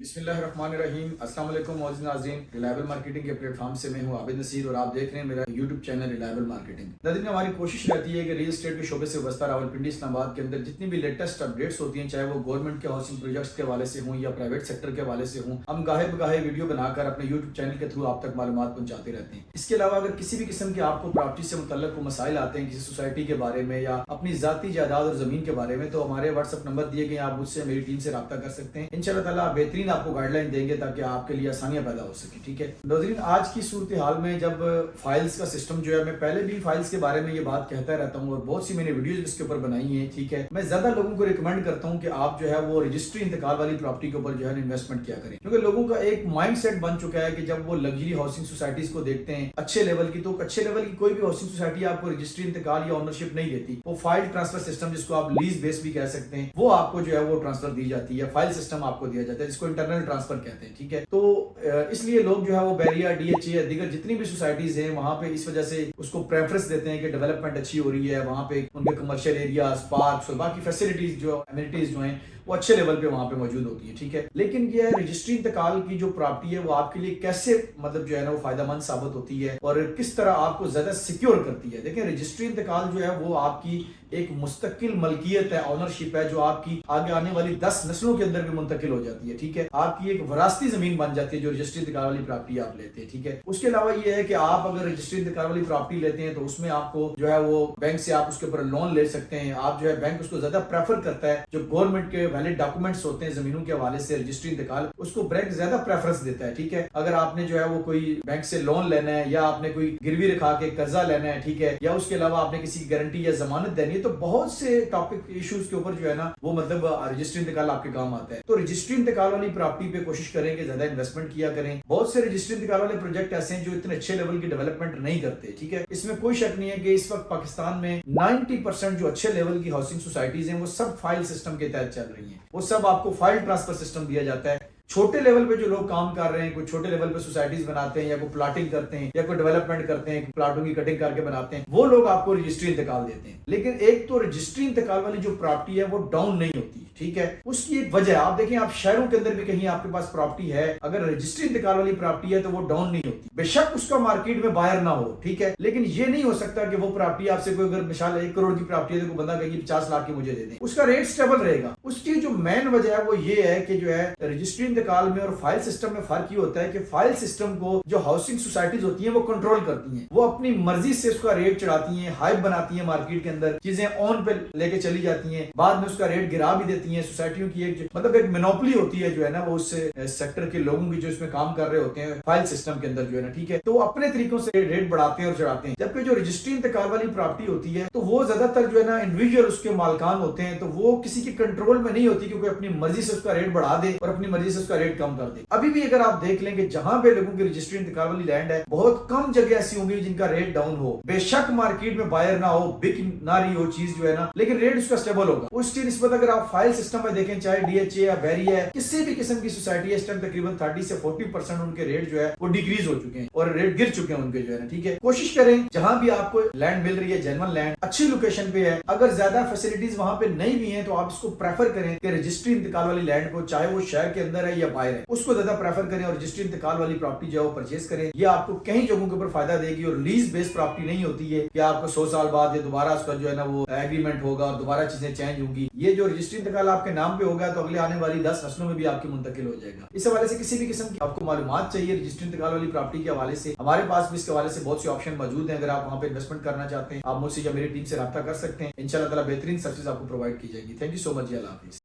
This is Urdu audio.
بسم اللہ الرحمن الرحیم۔ السلام علیکم معزز ناظرین، ریلائبل مارکیٹنگ کے پلیٹ فارم سے میں ہوں عابد نصیر اور آپ دیکھ رہے ہیں میرا یوٹیوب چینل ریلائبل مارکیٹنگ۔ ناظرین، ہماری کوشش رہتی ہے کہ ریل اسٹیٹ کے شعبے سے وابستہ راولپنڈی اسلام آباد کے اندر جتنی بھی لیٹسٹ اپڈیٹس ہوتی ہیں، چاہے وہ گورنمنٹ کے ہاؤسنگ پروجیکٹس کے حوالے سے ہوں یا پرائیویٹ سیکٹر کے حوالے سے ہوں، ہم گاہے بگاہے ویڈیو بنا کر اپنے یوٹیوب چینل کے تھرو آپ تک معلومات پہنچاتے رہتے ہیں۔ اس کے علاوہ اگر کسی بھی قسم کے آپ کو پراپرٹی سے متعلق کوئی مسائل آتے ہیں، کسی سوسائٹی کے بارے میں یا اپنی ذاتی جائیداد اور زمین کے بارے میں، تو ہمارے واٹس ایپ نمبر دیے گئے، آپ مجھ سے میری ٹیم سے رابطہ کر سکتے ہیں۔ انشاءاللہ تعالیٰ بہترین آپ کو گائیڈ لائن دیں گے تاکہ آپ کے لیے آسانیاں پیدا ہو سکیں۔ ٹھیک ہے ناظرین، آج کی صورتحال میں جب فائلز کا سسٹم جو ہے، میں پہلے بھی فائلز کے بارے میں یہ بات کہتا رہتا ہوں اور بہت سی میں نے ویڈیوز اس کے اوپر بنائی ہیں۔ ٹھیک ہے، میں زیادہ لوگوں کو ریکمینڈ کرتا ہوں کہ آپ جو ہے وہ رجسٹری انتقال والی پراپرٹی کے اوپر جو ہے انویسٹمنٹ کیا کریں، کیونکہ لوگوں کا ایک مائنڈ سیٹ بن چکا ہے کہ جب وہ لگژری ہاؤسنگ سوسائٹیز کو دیکھتے ہیں اچھے لیول کی، تو اچھے لیول کی کوئی بھی ہاؤسنگ سوسائٹی آپ کو رجسٹری انتقال یا اونرشپ نہیں دیتی، وہ فائل ٹرانسفر سسٹم جس کو آپ لیز بیس بھی کہہ سکتے ہیں، وہ آپ کو جو ہے وہ ٹرانسفر دی جاتی ہے، فائل سسٹم آپ کو دیا جاتا ہے جس کو انٹرنل ٹرانسفر کہتے ہیں۔ ٹھیک ہے، تو اس لیے لوگ جو ہے وہ بیریا ڈی ایچ اے دیگر جتنی بھی سوسائٹیز ہیں وہاں پہ اس وجہ سے اس کو پریفرنس دیتے ہیں کہ ڈیولپمنٹ اچھی ہو رہی ہے، وہاں پہ ان کے کمرشل ایریاز، پارکس اور باقی فیسلٹیز جو امینٹیز جو ہیں وہ اچھے لیول پہ وہاں پہ موجود ہوتی ہیں۔ ٹھیک ہے، لیکن یہ رجسٹری انتقال کی جو پراپرٹی ہے وہ آپ کے لیے کیسے مطلب جو ہے نا وہ فائدہ مند ثابت ہوتی ہے اور کس طرح آپ کو زیادہ سیکیور کرتی ہے۔ دیکھیں، رجسٹری انتقال جو ہے وہ آپ کی ایک مستقل ملکیت ہے، آنرشپ ہے، جو آپ کی آگے آنے والی 10 نسلوں کے اندر بھی منتقل ہو جاتی ہے۔ ٹھیک ہے، آپ کی ایک وراثتی زمین بن جاتی ہے جو رجسٹری انتقال والی پراپرٹی آپ لیتے ہیں۔ ٹھیک ہے، اس کے علاوہ یہ ہے کہ آپ اگر رجسٹری انتقال والی پراپرٹی لیتے ہیں تو اس میں آپ کو جو ہے وہ بینک سے آپ اس کے اوپر لون لے سکتے ہیں۔ آپ جو ہے بینک اس کو زیادہ پریفر کرتا ہے، جو گورنمنٹ کے ویلڈ ڈاکومنٹس ہوتے ہیں زمینوں کے حوالے سے رجسٹری انتقال، اس کو بینک زیادہ پریفرنس دیتا ہے۔ ٹھیک ہے، اگر آپ نے جو ہے وہ کوئی بینک سے لون لینا ہے یا آپ نے کوئی گروی رکھا کے قرضہ لینا ہے، ٹھیک ہے، یا اس کے علاوہ آپ نے کسی کی گارنٹی یا ضمانت دینی ہے، تو بہت سے ٹاپک ایشوز کے اوپر جو ہے نا وہ مطلب رجسٹری انتقال آپ کے کام آتا ہے۔ تو رجسٹری انتقال والی پراپرٹی پہ کوشش کریں کہ زیادہ انویسٹمنٹ کیا کریں۔ بہت سے رجسٹری انتقال والے پروجیکٹ ایسے ہیں جو اتنے اچھے لیول کی ڈیولپمنٹ نہیں کرتے۔ ٹھیک ہے، اس میں کوئی شک نہیں ہے کہ اس وقت پاکستان میں 90% جو اچھے لیول کی ہاؤسنگ سوسائٹیز ہیں وہ سب فائل سسٹم کے تحت چل رہی ہیں، وہ سب آپ کو فائل ٹرانسفر سسٹم دیا جاتا ہے۔ چھوٹے لیول پہ جو لوگ کام کر رہے ہیں، کوئی چھوٹے لیول پہ سوسائٹیز بناتے ہیں یا کوئی پلاٹنگ کرتے ہیں یا کوئی ڈیولپمنٹ کرتے ہیں، پلاٹوں کی کٹنگ کر کے بناتے ہیں، وہ لوگ آپ کو رجسٹری انتقال دیتے ہیں۔ لیکن ایک تو رجسٹری انتقال والی جو پراپرٹی ہے وہ ڈاؤن نہیں ہوتی۔ ٹھیک ہے، اس کی ایک وجہ آپ دیکھیں، آپ شہروں کے اندر بھی کہیں آپ کے پاس پراپرٹی ہے، اگر رجسٹری انتقال والی پراپرٹی ہے تو وہ ڈاؤن نہیں ہوتی، بے شک اس کا مارکیٹ میں بائر نہ ہو۔ ٹھیک ہے، لیکن یہ نہیں ہو سکتا کہ وہ پراپرٹی آپ سے کوئی اگر مثال 1 کروڑ کی پراپرٹی ہے تو کوئی بندہ کہے گی 50 لاکھ کی مجھے دے دیں، اس کا ریٹ سٹیبل رہے گا۔ اس کی جو مین وجہ ہے وہ یہ ہے کہ جو ہے رجسٹری انتقال میں اور فائل سسٹم میں فرق یہ ہوتا ہے کہ فائل سسٹم کو جو ہاؤسنگ سوسائٹیز ہوتی ہیں وہ کنٹرول کرتی ہیں، وہ اپنی مرضی سے اس کا ریٹ چڑھاتی ہیں، ہائپ بناتی ہیں، مارکیٹ کے اندر چیزیں آن پہ لے کے چلی جاتی ہیں، بعد میں اس کا ریٹ گرا بھی دیتی ہیں۔ سوسائٹیوں کی ایک مطلب ایک مینوپلی ہوتی ہے جو ہے نا وہ اس سیکٹر کے لوگوں کی جو اس میں کام کر رہے ہوتے ہیں فائل سسٹم کے اندر جو ہے نا، ٹھیک ہے، تو وہ اپنے طریقوں سے ریٹ بڑھاتے ہیں اور چڑھاتے ہیں۔ جبکہ جو رجسٹری انتقال والی پراپرٹی ہوتی ہے تو وہ زیادہ تر جو ہے نا انڈیویجول اس کے مالکان ہوتے ہیں، تو وہ کسی کے کنٹرول میں نہیں ہوتی کہ کوئی اپنی مرضی سے اس کا ریٹ بڑھا دے اور اپنی مرضی سے اس کا ریٹ کم کر دے۔ ابھی بھی اگر آپ دیکھ لیں کہ جہاں پہ لوگوں کی رجسٹری انتقال والی لینڈ ہے، بہت کم جگہ ایسی ہوں گی جن کا ریٹ ڈاؤن ہو، بے شک مارکیٹ میں بائر نہ ہو، بک نہ رہی ہو چیز جو ہے نا، لیکن ریٹ اس کا سٹیبل ہوگا۔ اس کی نسبت اگر آپ فائل سسٹم میں دیکھیں، چاہے ڈی ایچ اے یا بیریا ہے، کسی بھی قسم کی سوسائٹی ہے، اس ٹائم تقریباً 30 سے 40% ان کے ریٹ جو ہے وہ ڈیکریز ہو چکے ہیں اور ریٹ گر چکے ہیں ان کے جو ہے نا۔ ٹھیک ہے، کوشش کریں جہاں بھی آپ کو لینڈ مل رہی ہے، جینون لینڈ اچھی لوکیشن پہ ہے، اگر زیادہ فیسلٹیز وہاں پہ نہیں بھی ہیں تو آپ اس کو پریفر کریں کہ رجسٹری انتقال والی لینڈ کو، چاہے وہ شہر کے اندر ہے یا باہر ہے، اس کو زیادہ پریفر کریں اور رجسٹری انتقال والی پراپرٹی جو ہے وہ پرچیز کریں۔ یہ آپ کو کئی جگہوں کے اوپر فائدہ دے گی اور لیز بیس پراپرٹی نہیں ہوتی ہے کہ آپ کو 100 سال بعد یہ دوبارہ اس کا جو ہے نا وہ ایگریمنٹ ہوگا اور دوبارہ چیزیں چینج ہوں گی۔ یہ جو رجسٹری انتقال آپ کے نام پہ ہوگا تو اگلے آنے والی 10 نسلوں میں بھی آپ کی منتقل ہو جائے گا۔ اس حوالے سے کسی بھی قسم کی آپ کو معلومات چاہیے رجسٹری انتقال والی پراپرٹی کے حوالے سے، ہمارے پاس بھی اس کے حوالے سے بہت سی آپشن موجود ہیں۔ اگر آپ وہاں پہ انویسٹمنٹ کرنا چاہتے ہیں، آپ مجھ سے یا میری ٹیم سے رابطہ کر سکتے ہیں، انشاءاللہ تعالیٰ بہترین سروسز آپ کو پرووائڈ کی جائے گی۔ تھینک یو سو مچ، اللہ حافظ۔